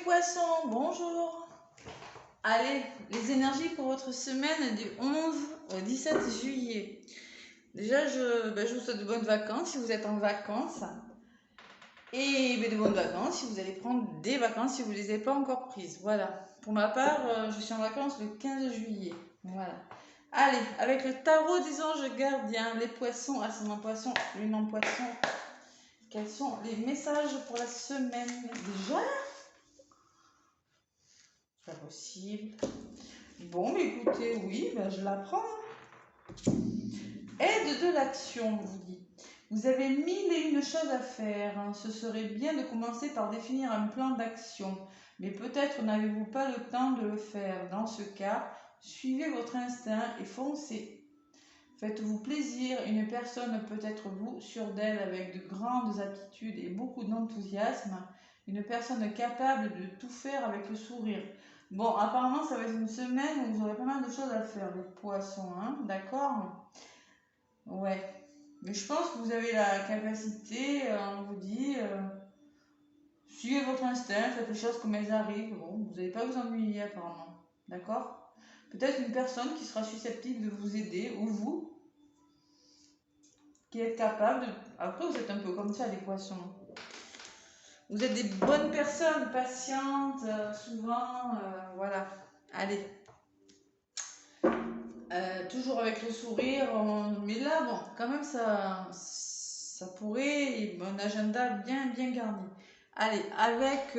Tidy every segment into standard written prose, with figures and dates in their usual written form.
poissons, bonjour. Allez, les énergies pour votre semaine du 11 au 17 juillet. Déjà, je vous souhaite de bonnes vacances si vous êtes en vacances. Et de bonnes vacances si vous allez prendre des vacances si vous ne les avez pas encore prises. Voilà. Pour ma part, je suis en vacances le 15 juillet. Voilà. Allez, avec le tarot des anges gardiens, les poissons, ascendant poisson, lune en poisson. Quels sont les messages pour la semaine déjà? Pas possible. Bon, mais écoutez, oui, je la prends. Aide de l'action, vous dit. Vous avez 1001 choses à faire. Ce serait bien de commencer par définir un plan d'action. Mais peut-être n'avez-vous pas le temps de le faire. Dans ce cas, suivez votre instinct et foncez. Faites-vous plaisir. Une personne peut être vous, sûre d'elle, avec de grandes aptitudes et beaucoup d'enthousiasme. Une personne capable de tout faire avec le sourire. Bon, apparemment, ça va être une semaine où vous aurez pas mal de choses à faire, les poissons, hein, d'accord? Ouais. Mais je pense que vous avez la capacité, on vous dit, suivez votre instinct, faites les choses comme elles arrivent. Bon, vous n'allez pas vous ennuyer apparemment, d'accord? Peut-être une personne qui sera susceptible de vous aider, ou vous, qui êtes capable de... Après, vous êtes un peu comme ça, les poissons. Vous êtes des bonnes personnes, patientes, souvent, voilà. Allez. Toujours avec le sourire, mais là, bon, quand même, ça pourrait, un agenda bien garni. Allez, avec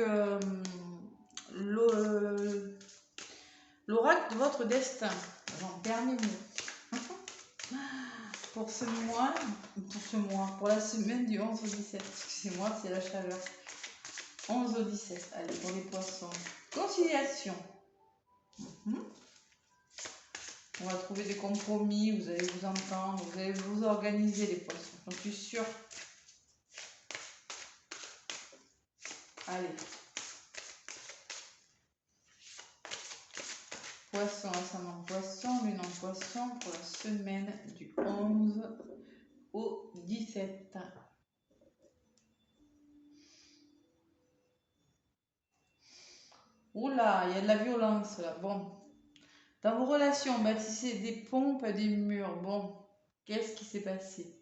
l'oracle de votre destin. Alors, dernier mot. Pour la semaine du 11 au 17. Excusez-moi, c'est la chaleur. 11 au 17. Allez, pour les poissons. Conciliation. On va trouver des compromis, vous allez vous entendre, vous allez vous organiser les poissons, j'en suis sûre. Allez. Poisson, ascendant poisson, lune en poisson pour la semaine du 11 au 17. Oula, il y a de la violence là. Bon. Dans vos relations, bâtissez des pompes, des murs. Bon, qu'est-ce qui s'est passé?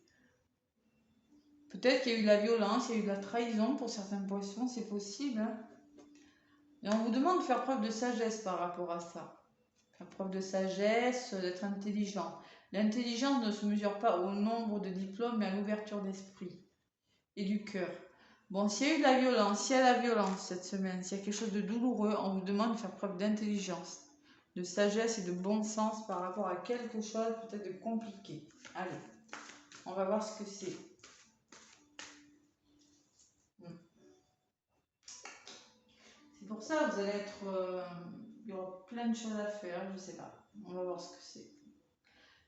Peut-être qu'il y a eu de la violence, il y a eu de la trahison pour certains poissons, c'est possible. Hein. Et on vous demande de faire preuve de sagesse par rapport à ça. Faire preuve de sagesse, d'être intelligent. L'intelligence ne se mesure pas au nombre de diplômes, mais à l'ouverture d'esprit et du cœur. Bon, s'il y a eu de la violence, s'il y a la violence cette semaine, s'il y a quelque chose de douloureux, on vous demande de faire preuve d'intelligence, de sagesse et de bon sens par rapport à quelque chose peut-être de compliqué. Allez, on va voir ce que c'est. C'est pour ça que vous allez être... il y aura plein de choses à faire, je sais pas. On va voir ce que c'est.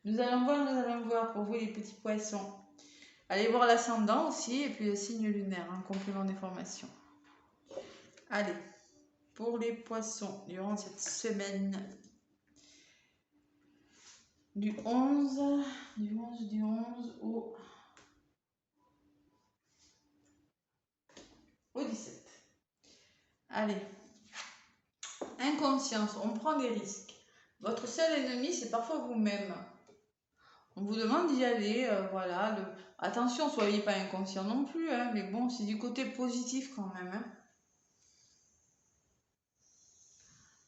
Nous allons voir pour vous les petits poissons. Allez voir l'ascendant aussi et puis le signe lunaire, un complément d'information. Allez, pour les poissons, durant cette semaine du 11 au 17. Allez, inconscience, on prend des risques. Votre seul ennemi, c'est parfois vous-même. On vous demande d'y aller, voilà. Attention, soyez pas inconscient non plus, hein, mais bon, c'est du côté positif quand même. Hein.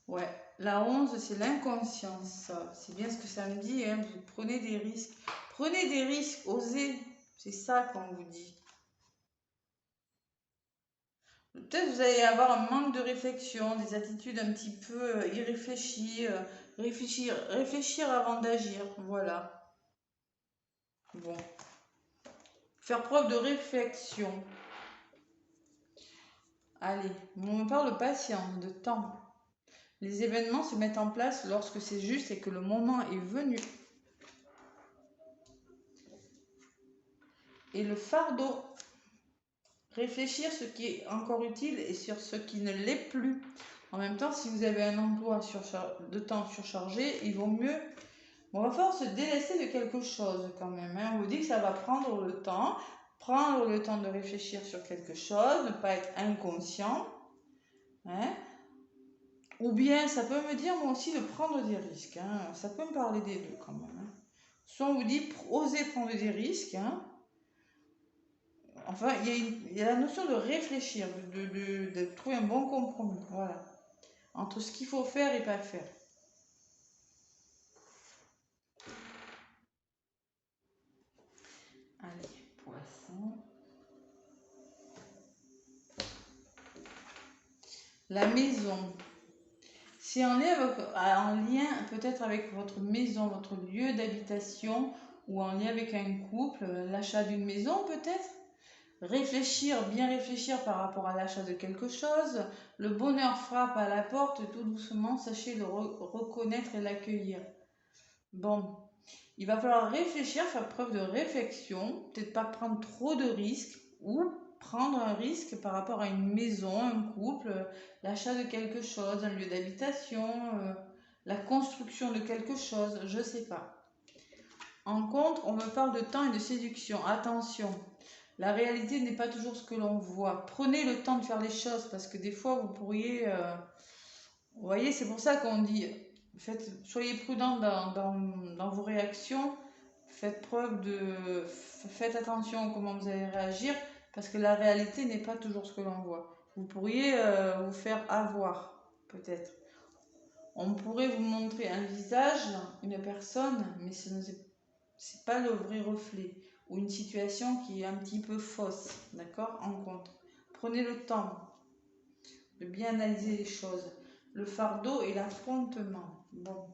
Ouais, la 11, c'est l'inconscience. C'est bien ce que ça me dit, hein. Vous prenez des risques. Prenez des risques, osez. C'est ça qu'on vous dit. Peut-être vous allez avoir un manque de réflexion, des attitudes un petit peu irréfléchies. Réfléchir avant d'agir, voilà. Bon. Faire preuve de réflexion. Allez, on me parle de patience, de temps. Les événements se mettent en place lorsque c'est juste et que le moment est venu. Et le fardeau. Réfléchir ce qui est encore utile et sur ce qui ne l'est plus. En même temps, si vous avez un emploi de temps surchargé, il vaut mieux... Bon, on va falloir se délaisser de quelque chose quand même. Hein. On vous dit que ça va prendre le temps de réfléchir sur quelque chose, ne pas être inconscient. Hein. Ou bien ça peut me dire moi aussi de prendre des risques, hein. Ça peut me parler des deux quand même, hein. Soit on vous dit oser prendre des risques, hein. Enfin, il y a la notion de réfléchir, de trouver un bon compromis, voilà, entre ce qu'il faut faire et pas faire. Allez, poisson. La maison. C'est en lien peut-être avec votre maison, votre lieu d'habitation, ou en lien avec un couple, l'achat d'une maison peut-être. Réfléchir, bien réfléchir par rapport à l'achat de quelque chose. Le bonheur frappe à la porte tout doucement, sachez le reconnaître et l'accueillir. Bon, il va falloir réfléchir, faire preuve de réflexion, peut-être pas prendre trop de risques ou prendre un risque par rapport à une maison, un couple, l'achat de quelque chose, un lieu d'habitation, la construction de quelque chose, je ne sais pas. En contre, on me parle de temps et de séduction. Attention, la réalité n'est pas toujours ce que l'on voit. Prenez le temps de faire les choses parce que des fois, vous pourriez... vous voyez, c'est pour ça qu'on dit, soyez prudent dans vos réactions, faites attention à comment vous allez réagir parce que la réalité n'est pas toujours ce que l'on voit. Vous pourriez vous faire avoir, peut-être. On pourrait vous montrer un visage, une personne, mais ce n'est pas le vrai reflet, ou une situation qui est un petit peu fausse, d'accord, en compte. Prenez le temps de bien analyser les choses. Le fardeau et l'affrontement. Bon.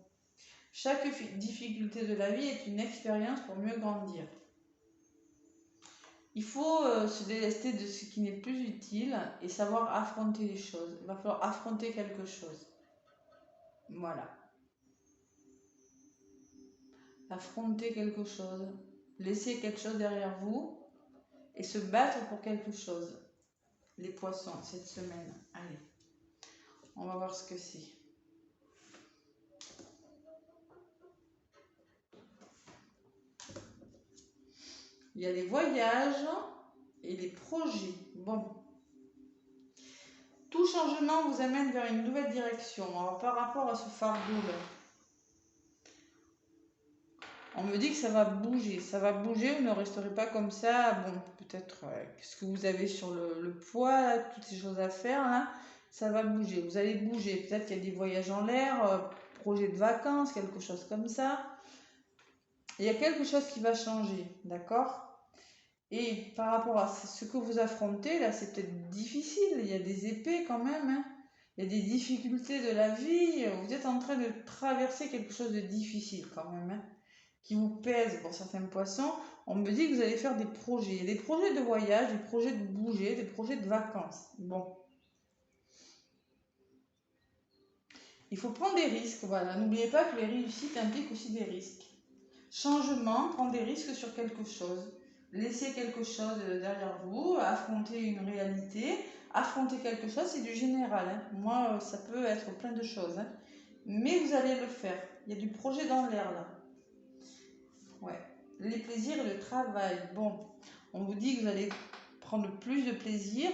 Chaque difficulté de la vie est une expérience pour mieux grandir. Il faut se délester de ce qui n'est plus utile et savoir affronter les choses. Il va falloir affronter quelque chose. Voilà. Affronter quelque chose. Laisser quelque chose derrière vous et se battre pour quelque chose. Les poissons, cette semaine. Allez, on va voir ce que c'est. Il y a les voyages et les projets. Bon. Tout changement vous amène vers une nouvelle direction. Alors, par rapport à ce fardeau-là, on me dit que ça va bouger. Ça va bouger, vous ne resterez pas comme ça. Bon, peut-être ce que vous avez sur le poids, là, toutes ces choses à faire, là, ça va bouger. Vous allez bouger. Peut-être qu'il y a des voyages en l'air, projet de vacances, quelque chose comme ça. Il y a quelque chose qui va changer, d'accord ? Et par rapport à ce que vous affrontez, là, c'est peut-être difficile. Il y a des épées quand même, hein. Il y a des difficultés de la vie. Vous êtes en train de traverser quelque chose de difficile quand même, hein, qui vous pèse pour certains poissons. On me dit que vous allez faire des projets. Des projets de voyage, des projets de bouger, des projets de vacances. Bon. Il faut prendre des risques, voilà. N'oubliez pas que les réussites impliquent aussi des risques. Changement, prendre des risques sur quelque chose. Laisser quelque chose derrière vous, affronter une réalité, affronter quelque chose, c'est du général, hein. Moi, ça peut être plein de choses, hein. Mais vous allez le faire. Il y a du projet dans l'air, là. Ouais. Les plaisirs et le travail. Bon, on vous dit que vous allez prendre plus de plaisir.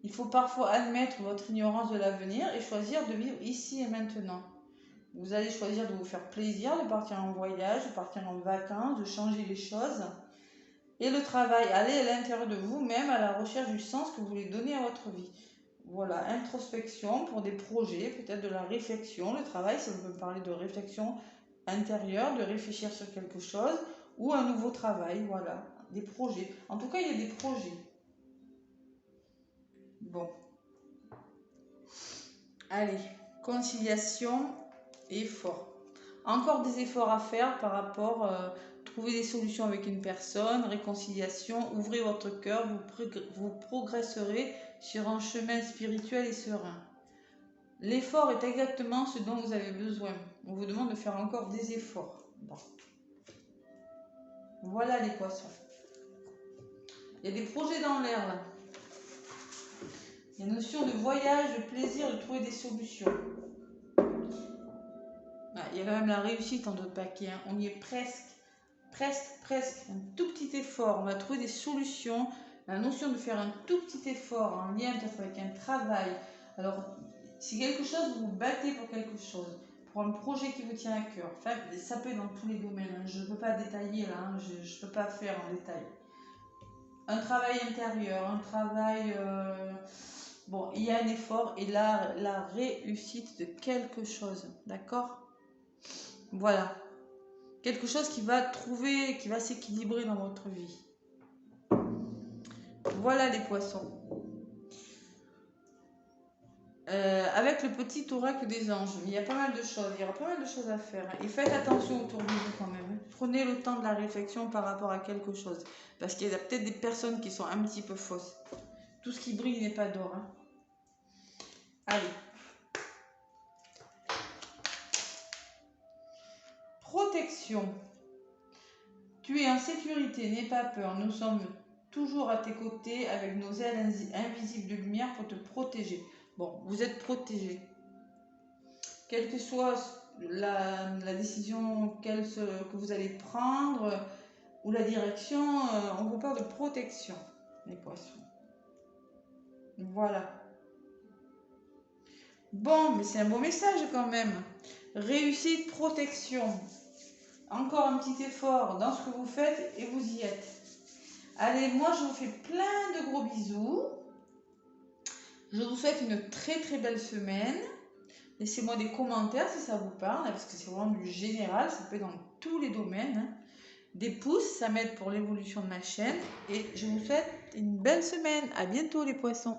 Il faut parfois admettre votre ignorance de l'avenir et choisir de vivre ici et maintenant. Vous allez choisir de vous faire plaisir, de partir en voyage, de partir en vacances, de changer les choses. Et le travail, allez à l'intérieur de vous-même à la recherche du sens que vous voulez donner à votre vie. Voilà, introspection pour des projets, peut-être de la réflexion. Le travail, ça peut parler de réflexion intérieure, de réfléchir sur quelque chose, ou un nouveau travail, voilà, des projets. En tout cas, il y a des projets. Bon. Allez, conciliation et effort. Encore des efforts à faire par rapport trouver des solutions avec une personne, réconciliation, ouvrez votre cœur, vous progresserez sur un chemin spirituel et serein. L'effort est exactement ce dont vous avez besoin. On vous demande de faire encore des efforts. Bon. Voilà les poissons. Il y a des projets dans l'air là. Il y a une notion de voyage, de plaisir, de trouver des solutions. Ah, il y a quand même la réussite en d'autres paquets, hein. On y est presque. Presque, un tout petit effort, on va trouver des solutions, la notion de faire un tout petit effort en lien peut-être avec un travail. Alors, Si quelque chose, vous vous battez pour quelque chose, pour un projet qui vous tient à cœur, enfin, ça peut être dans tous les domaines, hein. Je ne peux pas détailler là, hein. Je ne peux pas faire en détail. Un travail intérieur, un travail... bon, il y a un effort et là, la réussite de quelque chose, d'accord? Voilà. Quelque chose qui va trouver, qui va s'équilibrer dans votre vie. Voilà les poissons. Avec le petit oracle des anges, il y a pas mal de choses, il y aura pas mal de choses à faire. Et faites attention autour de vous quand même. Prenez le temps de la réflexion par rapport à quelque chose. Parce qu'il y a peut-être des personnes qui sont un petit peu fausses. Tout ce qui brille n'est pas d'or. Hein. Allez. Protection. Tu es en sécurité, n'aie pas peur. Nous sommes toujours à tes côtés avec nos ailes invisibles de lumière pour te protéger. Bon, vous êtes protégé. Quelle que soit la décision que vous allez prendre ou la direction, on vous parle de protection, les poissons. Voilà. Bon, mais c'est un beau message quand même. Réussite, protection. Encore un petit effort dans ce que vous faites et vous y êtes. Allez, moi je vous fais plein de gros bisous. Je vous souhaite une très très belle semaine. Laissez-moi des commentaires si ça vous parle, parce que c'est vraiment du général, ça peut être dans tous les domaines. Hein. Des pouces, ça m'aide pour l'évolution de ma chaîne. Et je vous souhaite une belle semaine. À bientôt les poissons.